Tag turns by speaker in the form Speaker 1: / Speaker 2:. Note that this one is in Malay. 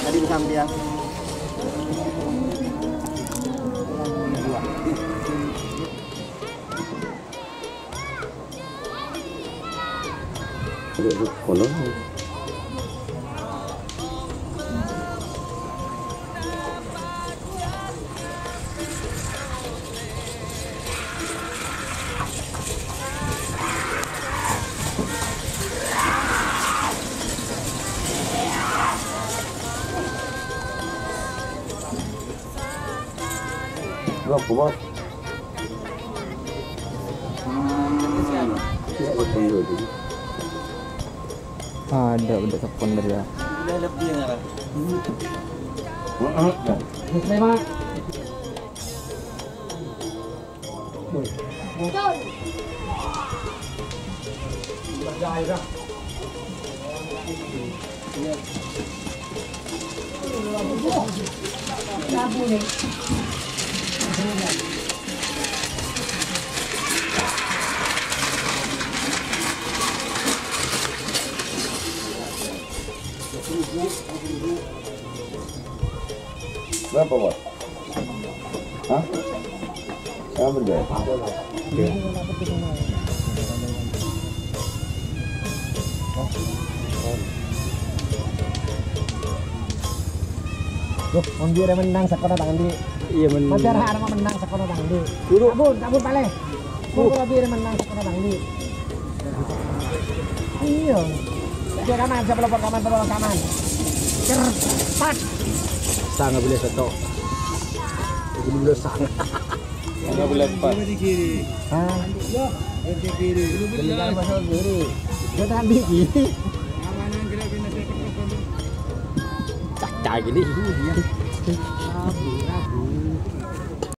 Speaker 1: Tadi disambiang. Kolong. Berapa bos?
Speaker 2: Ada udah telepon dari ya.
Speaker 1: Udah lebih ya.
Speaker 2: Terima.
Speaker 1: Berapa bos? Hah? Saya berjaya. Oke.
Speaker 2: Duh, on dia menang sekolah tangan di.
Speaker 1: Iya menang.
Speaker 2: Masyarakat ada menang sekolah tangan di.
Speaker 1: Dulu.
Speaker 2: Kabur pale. Kalau dia menang sekolah tangan di. Iya. Dia kaman, saya pelopor kaman. Cepat.
Speaker 1: Sangat boleh satu. Belum boleh sangat. Sangat boleh empat.
Speaker 2: Di kiri. Hah? Di kiri. Belum masuk kiri. Dia tangan di kiri. Cak gini.